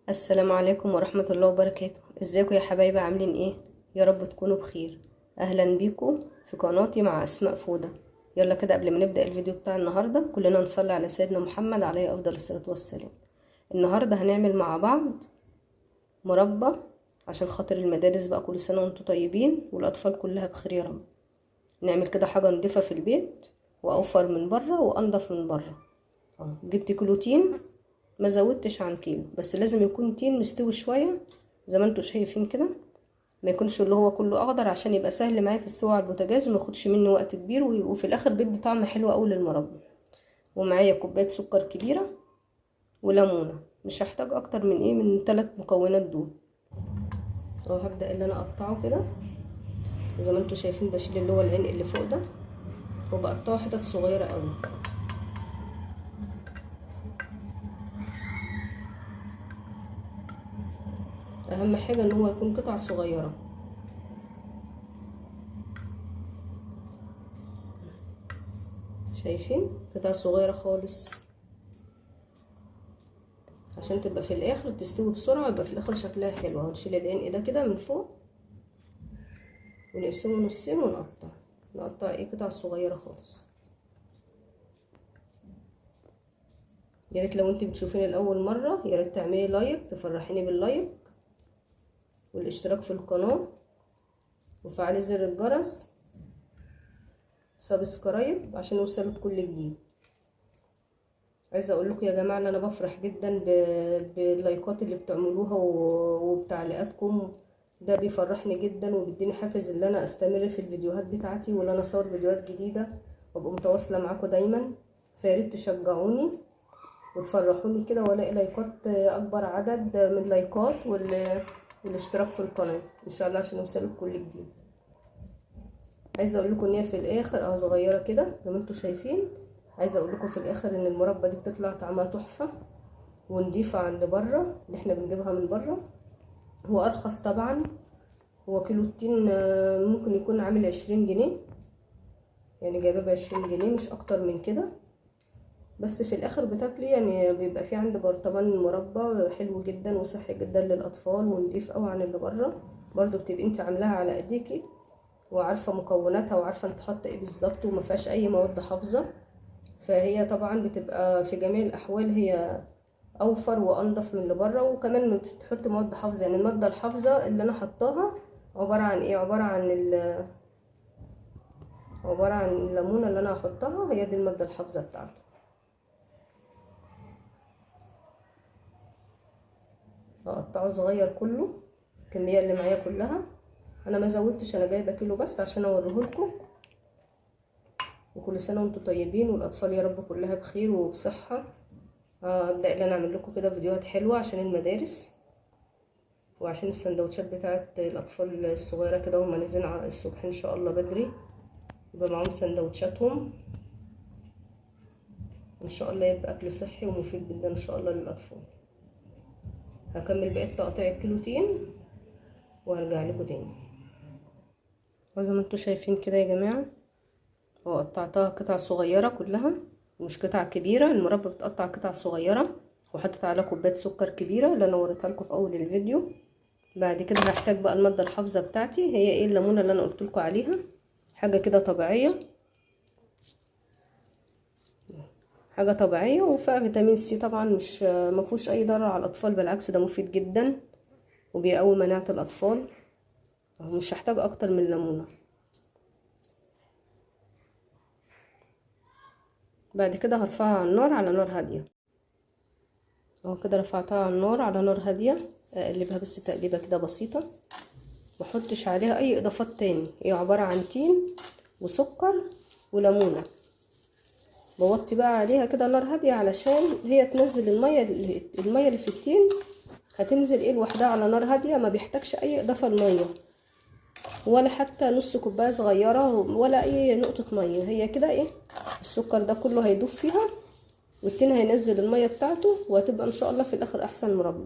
السلام عليكم ورحمة الله وبركاته. ازيكم يا حبايبي؟ عاملين ايه؟ يا رب تكونوا بخير. اهلا بيكم في قناتي مع اسماء فودة. يلا كده قبل ما نبدأ الفيديو بتاع النهاردة كلنا نصلي على سيدنا محمد عليه افضل الصلاة والسلام. النهاردة هنعمل مع بعض مربى عشان خاطر المدارس بقى، كل سنة وانتم طيبين والاطفال كلها بخير يا رب. نعمل كده حاجة نضيفة في البيت واوفر من بره وانضف من بره. جبت كيلو تين، ما زودتش عن كيلو، بس لازم يكون تين مستوي شويه زي ما انتوا شايفين كده، ما يكونش اللي هو كله اخضر عشان يبقى سهل معايا في السوا على البوتاجاز وما ياخدش مني وقت كبير، وفي الاخر بيدي طعم حلو قوي للمربى. ومعايا كوبايه سكر كبيره وليمونه، مش هحتاج اكتر من من 3 مكونات دول. هبدا اللي انا اقطعه كده زي ما انتوا شايفين، بشيل اللي هو العين اللي فوق ده وبقطعه حتت صغيره قوي. اهم حاجه ان هو يكون قطع صغيره. شايفين؟ قطع صغيره خالص عشان تبقى في الاخر تستوي بسرعه، يبقى في الاخر شكلها حلو. هنشيل العين ده كده من فوق ونقسمه نصين نقطع قطع صغيره خالص. يا ريت لو انت بتشوفيني لاول مره يا ريت تعملي لايك، تفرحيني باللايك والاشتراك في القناه وفعلي زر الجرس سبسكرايب عشان يوصلك كل جديد. عايزه اقول لكم يا جماعه ان انا بفرح جدا باللايكات اللي بتعملوها وبتعليقاتكم، ده بيفرحني جدا وبيديني حافز ان انا استمر في الفيديوهات بتاعتي وان انا اصور فيديوهات جديده وابقى متواصله معاكم دايما. فياريت تشجعوني وتفرحوني كده والاقي لايكات، اكبر عدد من لايكات والاشتراك في القناه ان شاء الله عشان يوصلك كل جديد. عايزه اقول لكم ان هي في الاخر صغيره كده زي ما انتم شايفين. عايزه اقول لكم في الاخر ان المربى دي بتطلع طعمها تحفه ونضيفه عن اللي بره اللي احنا بنجيبها من بره. هو ارخص طبعا، هو كيلو التين ممكن يكون عامل 20 جنيه، يعني جايبه ب20 جنيه مش اكتر من كده. بس في الاخر بتاكلي يعني بيبقى في عند برطمان مربى حلو جدا وصحي جدا للاطفال ونضيف قوي عن اللي بره. برضو بتبقي انت عاملاها على ايديكي وعارفه مكوناتها وعارفه انت حاطه ايه بالظبط وما فيهاش اي مواد حافظه، فهي طبعا بتبقى في جميع الاحوال هي اوفر وانضف من اللي بره. وكمان مش بتحط مواد حافظه، يعني الماده الحافظه اللي انا حطاها عباره عن عباره عن الليمونه اللي انا هحطها، هي دي الماده الحافظه بتاعته. هقطعه صغير كله، الكميه اللي معايا كلها انا ما زودتش، انا جايبه كيلو بس عشان اوريهولكم. وكل سنه وانتم طيبين والاطفال يا رب كلها بخير وبصحه. ابدا ان انا اعمل لكم كده فيديوهات حلوه عشان المدارس وعشان السندوتشات بتاعت الاطفال الصغيره كده، وهم نازلين الصبح ان شاء الله بدري يبقى معاهم سندوتشاتهم ان شاء الله، يبقى اكل صحي ومفيد جدا ان شاء الله للاطفال. هكمل بقيه تقطيع الكيلوتين وهرجع لكم تاني. وزي ما انتوا شايفين كده يا جماعه، قطعتها قطع صغيره كلها، مش قطع كبيره. المربى بتقطع قطع صغيره. وحطيت على كوبايه سكر كبيره اللي انا وريتها لكم في اول الفيديو. بعد كده هحتاج بقى الماده الحافظه بتاعتي، هي الليمونه اللي انا قلت لكم عليها، حاجه كده طبيعيه، حاجه طبيعيه وفيها فيتامين سي طبعا، مش مفيهوش اي ضرر على الاطفال، بالعكس ده مفيد جدا وبيقوي مناعه الاطفال. مش هحتاج اكتر من ليمونه. بعد كده هرفعها على النار على نار هاديه. كده رفعتها على النار على نار هاديه. اقلبها بس تقليبه كده بسيطه، محطش عليها اي اضافات تاني. هي عباره عن تين وسكر وليمونه. بوطي بقى عليها كده نار هاديه علشان هي تنزل الميه اللي في التين، هتنزل لوحدها على نار هاديه، ما بيحتاجش اي اضافه لميه ولا حتى نص كوبايه صغيره ولا اي نقطه ميه. هي كده السكر ده كله هيدوب فيها والتين هينزل الميه بتاعته، وهتبقى ان شاء الله في الاخر احسن مربى،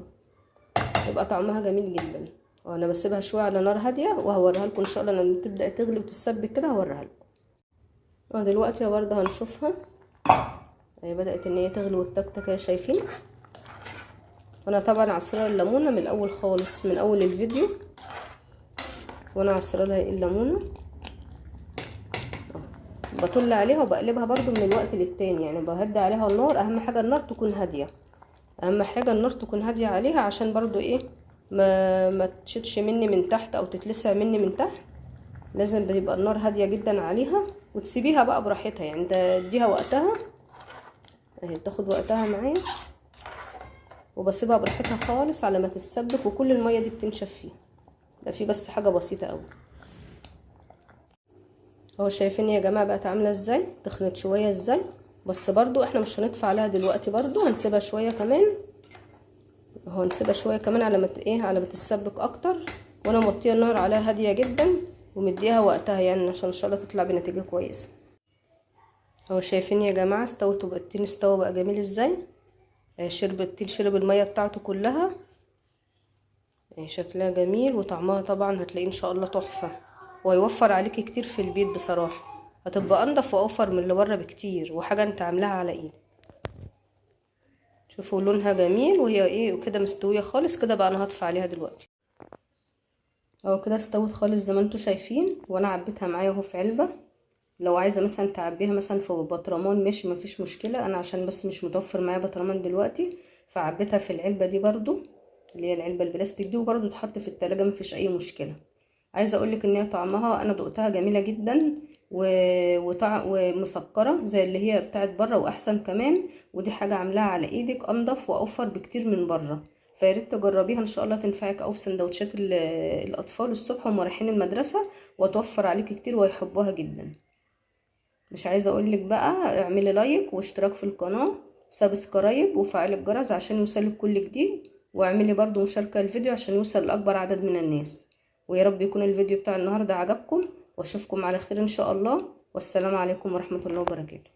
يبقى طعمها جميل جدا. وانا بسيبها شويه على نار هاديه وهوريها لكم ان شاء الله لما تبدا تغلي وتتسبك كده هوريها لكم. دلوقتي برضه هنشوفها، هي بدات ان هي تغلي وتتكتك يا شايفين. انا طبعا عصره الليمونه من الاول خالص، من اول الفيديو وانا عصره لها الليمونه، بطل عليها وبقلبها برضو من الوقت للتاني، يعني بهدي عليها النار. اهم حاجه النار تكون هاديه، اهم حاجه النار تكون هاديه عليها، عشان برضو ايه ما تشدش مني من تحت او تتلسع مني من تحت. لازم بيبقى النار هاديه جدا عليها، وتسيبيها بقى براحتها، يعني اديها وقتها اهي، بتاخد وقتها معايا، وبسيبها براحتها خالص على ما تتسبك وكل الميه دي بتنشف فيها. ده في بس حاجه بسيطه قوي اهو، شايفين يا جماعه بقت عامله ازاي، تخنت شويه ازاي. بس برضو احنا مش هنطفي عليها دلوقتي، برضو هنسيبها شويه كمان اهو، نسيبها شويه كمان على ما ايه، على ما تتسبك اكتر. وانا موطيه النار عليها هاديه جدا ومديها وقتها، يعني عشان ان شاء الله تطلع بنتيجه كويسه اهو. شايفين يا جماعه استوت وبقى التين استوى بقى جميل ازاي. شرب التين، شرب الميه بتاعته كلها، شكلها جميل وطعمها طبعا هتلاقيه ان شاء الله تحفه، وهيوفر عليكي كتير في البيت بصراحه، هتبقى انضف واوفر من اللي بره بكتير، وحاجه انت عاملاها على ايدك. شوفوا لونها جميل وهي ايه وكده مستويه خالص كده بقى. انا هطفي عليها دلوقتي اهو، كده استوت خالص زي ما انتوا شايفين. وانا عبيتها معايا اهو في علبه، لو عايزه مثلا تعبيها مثلا في بطرمان ماشي مفيش مشكله، انا عشان بس مش متوفر معايا بطرمان دلوقتي فعبيتها في العلبه دي برضو، اللي هي العلبه البلاستيك دي، وبرضو تحط في التلاجة مفيش اي مشكله. عايزه اقولك ان هي طعمها انا دقتها جميله جدا ومسكره زي اللي هي بتاعت بره واحسن كمان، ودي حاجه عاملاها على ايدك انضف واوفر بكتير من بره. فياريت تجربيها ان شاء الله تنفعك او في سندوتشات الاطفال الصبح وهم رايحين المدرسه، وتوفر عليكي كتير ويحبوها جدا. مش عايزه اقولك بقى اعملي لايك واشتراك في القناه، سبسكرايب وفعل الجرس عشان يوصلك كل جديد، واعملي برضو مشاركه الفيديو عشان يوصل لاكبر عدد من الناس. ويا رب يكون الفيديو بتاع النهارده عجبكم، واشوفكم على خير ان شاء الله، والسلام عليكم ورحمه الله وبركاته.